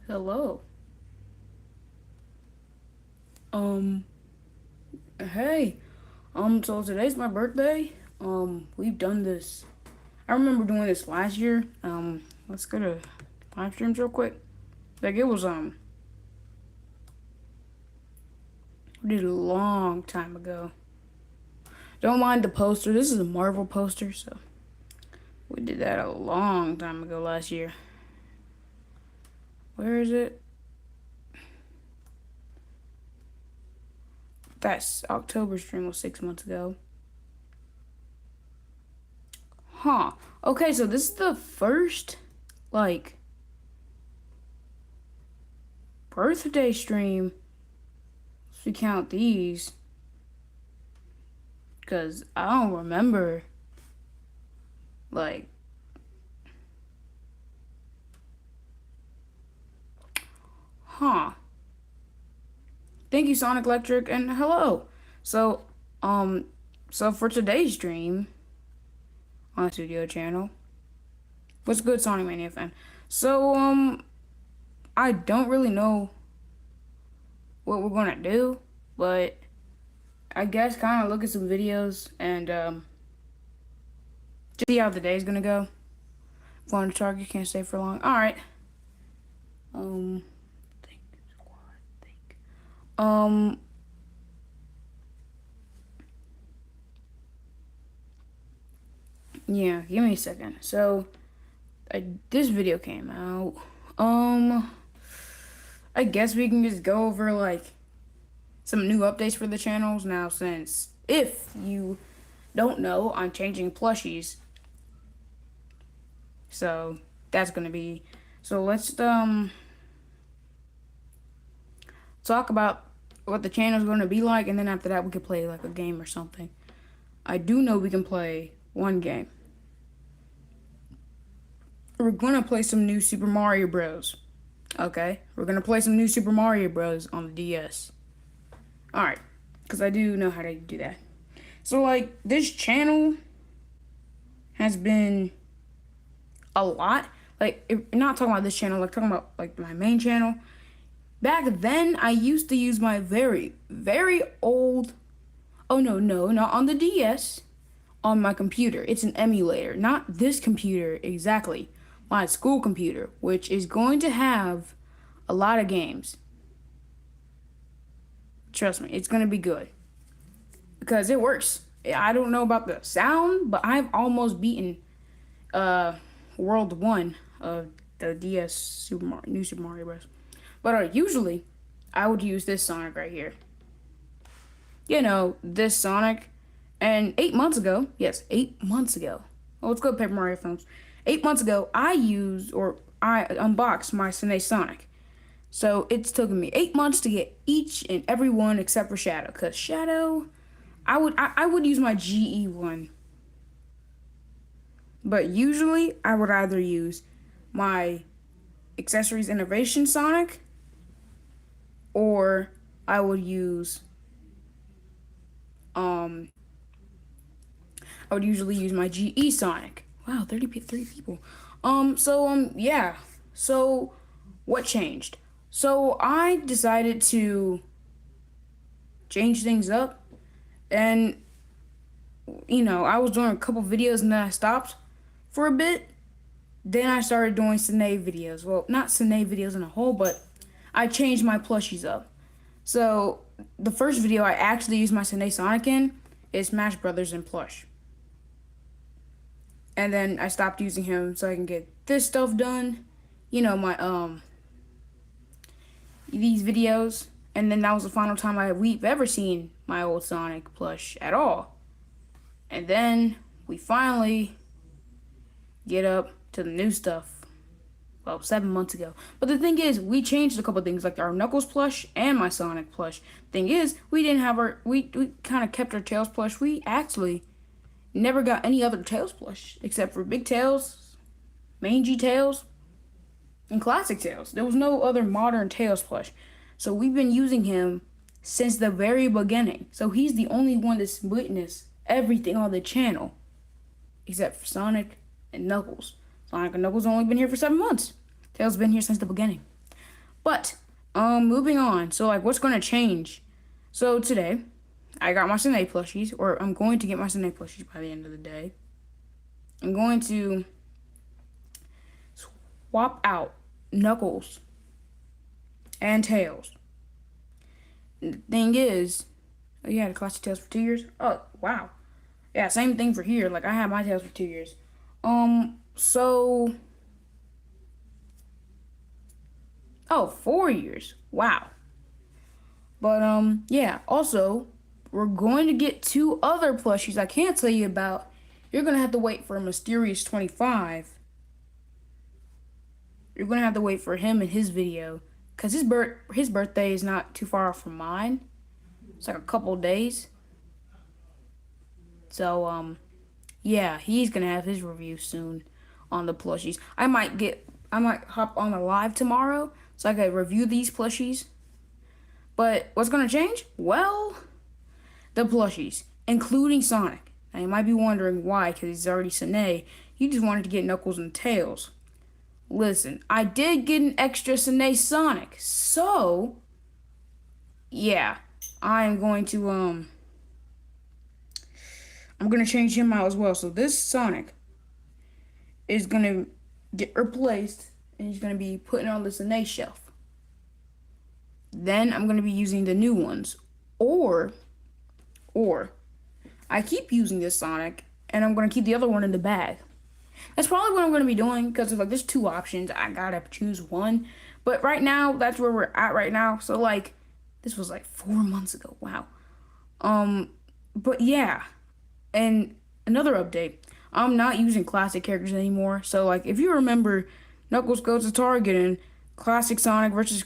Hello. Um, hey. So today's my birthday. We've done this. I remember doing this last year. Let's go to live streams real quick. Like it was we did it a long time ago. Don't mind the poster. This is a Marvel poster, so we did that a long time ago last year. Where is it? That's October stream was 6 months ago. Huh. Okay, so this is the first like birthday stream. If we count these, because I don't remember like huh. Thank you, Sonic Electric, and hello. So, um, so for today's stream on the studio channel, what's good, Sonic Mania fan? So, I don't really know what we're gonna do, but I guess kind of look at some videos and just see how the day's gonna go. Going to Target, can't stay for long. All right. Think squad, think. Um, yeah. Give me a second. So, this video came out. Um, I guess we can just go over like some new updates for the channels now. Since if you don't know, I'm changing plushies, so that's gonna be. So let's talk about what the channel's gonna be like, and then after that we could play like a game or something. I do know we can play one game. We're gonna play some new Super Mario Bros. Okay, we're gonna play some new Super Mario Bros. On the DS. All right, because I do know how to do that. So like this channel has been a lot. Like not talking about this channel, like talking about like my main channel. Back then, I used to use my very, very old. Oh no, not on the DS. On my computer, it's an emulator, not this computer exactly. My school computer, which is going to have a lot of games. Trust me, it's gonna be good because it works. I don't know about the sound, but I've almost beaten uh World 1 of the DS New Super Mario Bros. But usually, I would use this Sonic right here. You know, this Sonic. And 8 months ago, yes, 8 months ago. Oh, let's go Paper Mario Films. 8 months ago, I unboxed my Sine Sonic. So it's taken me 8 months to get each and every one except for Shadow. Cause Shadow, I would use my GE one. But usually I would either use my Accessories Innovation Sonic, or I would use um I would usually use my GE Sonic. Wow, 33 people. Yeah. So what changed? So I decided to change things up, and I was doing a couple videos and then I stopped for a bit. Then I started doing Sine videos. Well, not Sine videos in a whole, but I changed my plushies up. So the first video I actually used my Sine Sonic in is Smash Brothers in plush. And then I stopped using him so I can get this stuff done. My these videos. And then that was the final time we've ever seen my old Sonic plush at all. And then we finally get up to the new stuff. Well, 7 months ago. But the thing is, we changed a couple things, like our Knuckles plush and my Sonic plush. Thing is, we didn't have we kind of kept our Tails plush. We actually never got any other Tails plush except for Big Tails, Mangy Tails, and Classic Tails. There was no other modern Tails plush. So we've been using him since the very beginning. So he's the only one that's witnessed everything on the channel except for Sonic and Knuckles. Sonic and Knuckles only been here for 7 months. Tails been here since the beginning. But moving on. So like, what's gonna change? So today, I got my Sine plushies, or I'm going to get my Sine plushies by the end of the day. I'm going to swap out Knuckles and Tails. The thing is, oh, you had a classic Tails for 2 years? Oh, wow. Yeah, same thing for here. Like, I had my Tails for 2 years. So... Oh, 4 years. Wow. But, yeah. Also, we're going to get 2 other plushies I can't tell you about. You're going to have to wait for Mysterious 25. You're going to have to wait for him and his video. Because his birthday is not too far from mine. It's like a couple days. So, yeah, he's going to have his review soon on the plushies. I might hop on the live tomorrow so I could review these plushies. But what's going to change? Well, the plushies, including Sonic. Now, you might be wondering why, because he's already Sine. You just wanted to get Knuckles and Tails. Listen, I did get an extra Sine Sonic. So, yeah, I'm going to change him out as well. So this Sonic is going to get replaced, and he's going to be put on the Sine shelf. Then I'm going to be using the new ones. Or I keep using this Sonic, and I'm going to keep the other one in the bag. That's probably what I'm going to be doing, because like there's 2 options. I got to choose one. But right now, that's where we're at right now. So like, this was like 4 months ago. Wow. But yeah. And another update. I'm not using classic characters anymore. So like, if you remember Knuckles Goes to Target and classic Sonic versus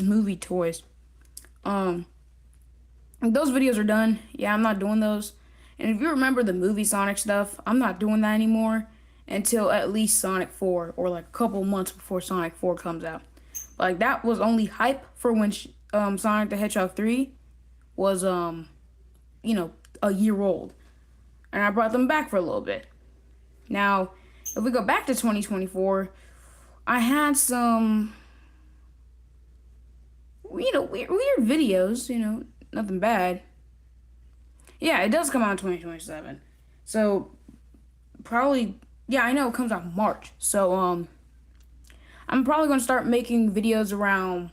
movie toys. Those videos are done. Yeah, I'm not doing those. And if you remember the movie Sonic stuff, I'm not doing that anymore until at least Sonic 4, or like a couple months before Sonic 4 comes out. Like, that was only hype for when Sonic the Hedgehog 3 was, you know, a year old. And I brought them back for a little bit. Now, if we go back to 2024, I had some, you know, weird videos, you know, nothing bad. Yeah, it does come out in 2027. So, probably, yeah, I know it comes out in March. So, I'm probably going to start making videos around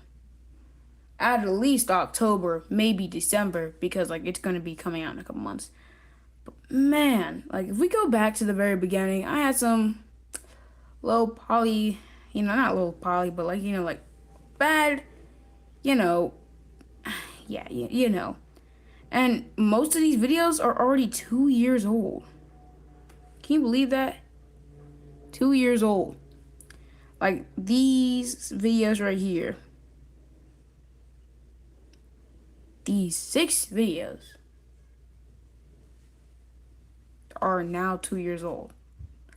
at least October, maybe December, because, like, it's going to be coming out in a couple months. But, man, like, if we go back to the very beginning, I had some low poly, you know, not low poly, but, like, you know, like, bad, you know, yeah, you know. And most of these videos are already 2 years old. Can you believe that? 2 years old. Like, these videos right here. These 6 videos are now 2 years old.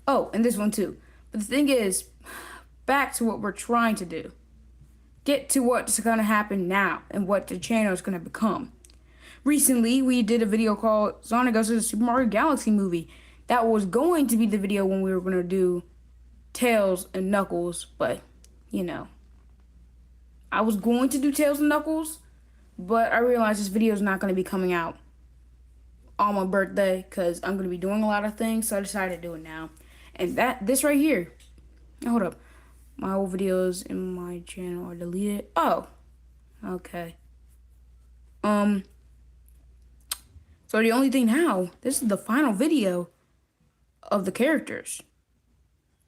Oh, and this one too. But the thing is, back to what we're trying to do. Get to what's going to happen now and what the channel is going to become. Recently, we did a video called Sonic Goes to the Super Mario Galaxy movie. That was going to be the video when we were going to do Tails and Knuckles, but, you know. I was going to do Tails and Knuckles, but I realized this video is not going to be coming out on my birthday because I'm going to be doing a lot of things, so I decided to do it now. And this right here, hold up. My old videos in my channel are deleted. Oh, okay. So the only thing now, this is the final video of the characters.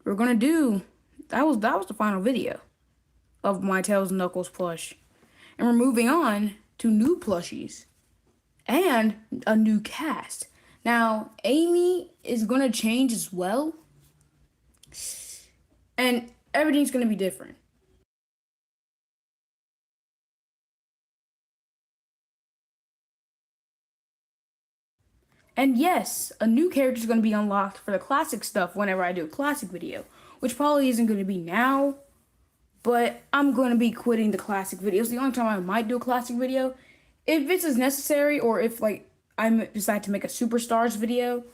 We're gonna do, that was the final video of my Tails and Knuckles plush. And we're moving on to new plushies and a new cast. Now, Amy is gonna change as well. And everything's gonna be different. And yes, a new character is going to be unlocked for the classic stuff whenever I do a classic video, which probably isn't going to be now, but I'm going to be quitting the classic videos. The only time I might do a classic video, if this is necessary, or if like I decide to make a superstars video,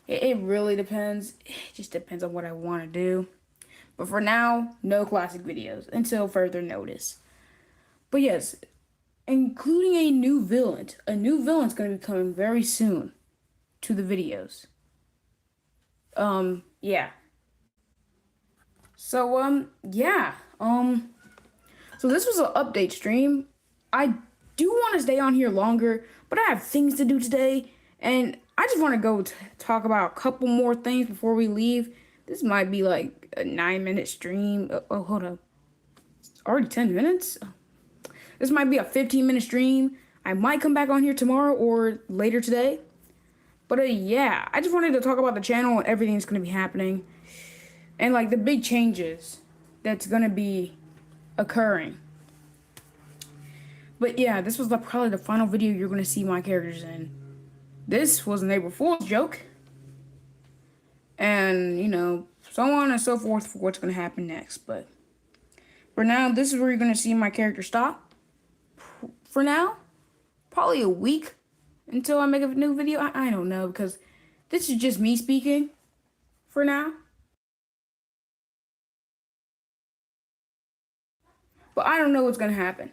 it really depends. It just depends on what I want to do. But for now, no classic videos until further notice. But yes, including a new villain. A new villain's going to be coming very soon to the videos. Yeah. So, yeah. So this was an update stream. I do want to stay on here longer, but I have things to do today, and I just want to go talk about a couple more things before we leave. This might be like a 9-minute stream. Oh, hold up. It's already 10 minutes? This might be a 15-minute stream. I might come back on here tomorrow or later today. But yeah, I just wanted to talk about the channel and everything that's going to be happening. And like the big changes that's going to be occurring. But yeah, this was probably the final video you're going to see my characters in. This was an April Fool's joke. And, you know, so on and so forth for what's going to happen next. But for now, this is where you're going to see my character stop. For now, probably a week until I make a new video. I don't know, because this is just me speaking for now. But I don't know what's going to happen.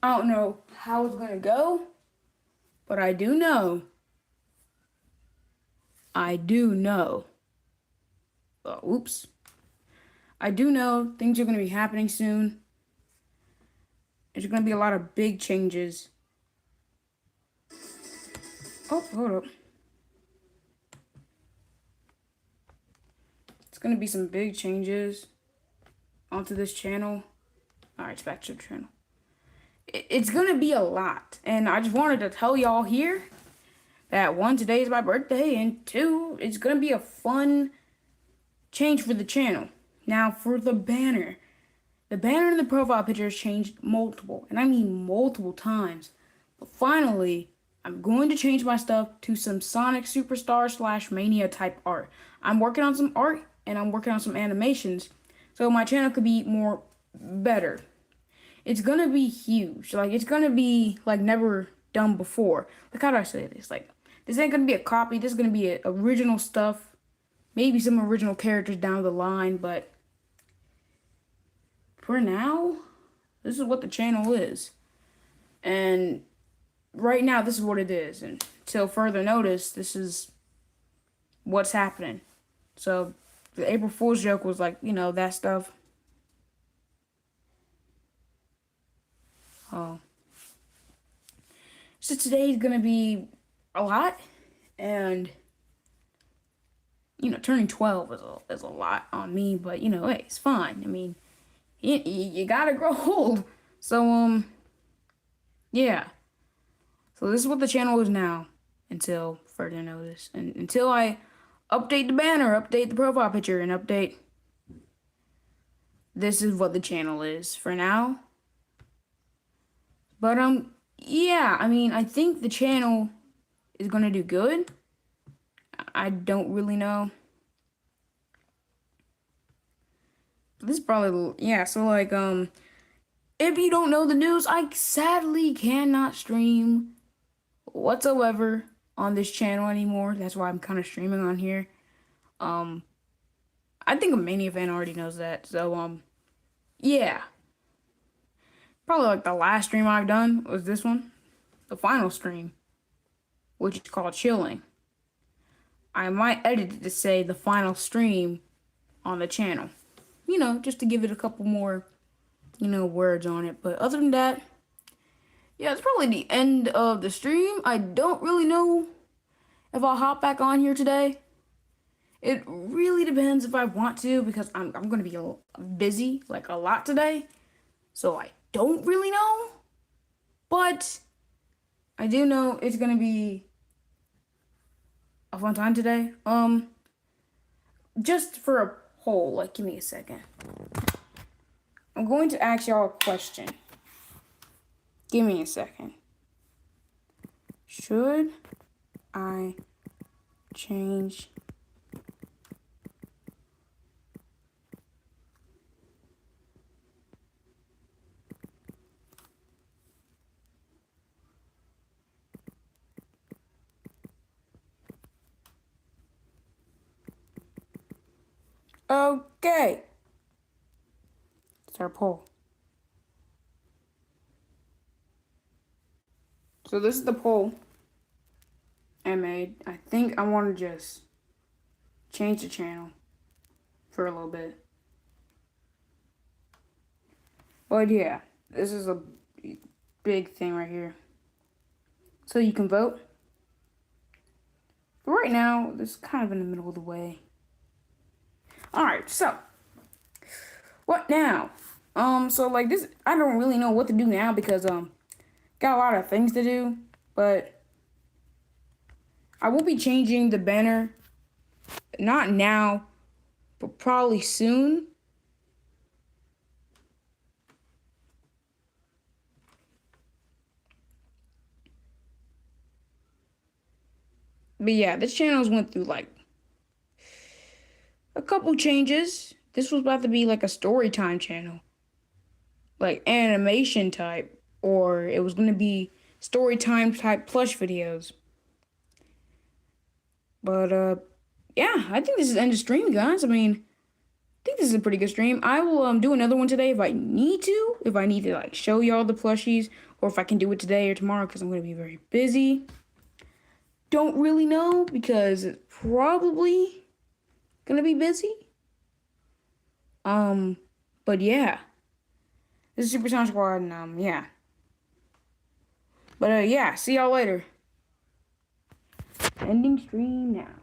I don't know how it's going to go. But I do know. Oops. I do know things are going to be happening soon. There's going to be a lot of big changes. Oh, hold up. It's going to be some big changes onto this channel. Alright, it's back to the channel. It's going to be a lot. And I just wanted to tell y'all here that 1, today is my birthday, and 2, it's going to be a fun change for the channel. Now, for the banner. The banner and the profile pictures changed multiple, and I mean multiple times. But finally, I'm going to change my stuff to some Sonic Superstar / Mania type art. I'm working on some art, and I'm working on some animations, so my channel could be more better. It's gonna be huge. Like, it's gonna be like never done before. Like, how do I say this? Like, this ain't gonna be a copy. This is gonna be original stuff. Maybe some original characters down the line, but for now, this is what the channel is. And right now, this is what it is. And until further notice, this is what's happening. So the April Fool's joke was like, you know, that stuff. So today is going to be a lot. And, you know, turning 12 is a lot on me. But, you know, hey, it's fine. I mean, you gotta grow old. So, yeah. So this is what the channel is now, until further notice. And until I update the banner, update the profile picture, and update, this is what the channel is for now. But, yeah, I mean, I think the channel is gonna do good. I don't really know. This is probably, yeah, so like, if you don't know the news, I sadly cannot stream whatsoever on this channel anymore. That's why I'm kind of streaming on here. I think a Mania fan already knows that. So, yeah. Probably like the last stream I've done was this one. The final stream, which is called Chilling. I might edit it to say the final stream on the channel. You know, just to give it a couple more, you know, words on it. But other than that, yeah, it's probably the end of the stream. I don't really know if I'll hop back on here today. It really depends if I want to, because I'm going to be busy, like a lot today. So I don't really know. But I do know it's going to be a fun time today. Just for a poll, like, give me a second. I'm going to ask y'all a question. Give me a second. Should I change Okay. It's our poll. So this is the poll I made. I think I want to just change the channel for a little bit. But yeah, this is a big thing right here. So you can vote. But right now, this is kind of in the middle of the way. Alright, so what now? So like this, I don't really know what to do now because got a lot of things to do, but I will be changing the banner, not now, but probably soon. But yeah, this channel's went through like a couple changes. This was about to be like a story time channel, like animation type, or it was gonna be story time type plush videos. But yeah, I think this is the end of stream, guys. I mean, I think this is a pretty good stream. I will do another one today if I need to. If I need to like show y'all the plushies, or if I can do it today or tomorrow because I'm gonna be very busy. Don't really know because it's probably gonna be busy. But yeah, this is Super Sound Squad, and yeah. But yeah, see y'all later. Ending stream now.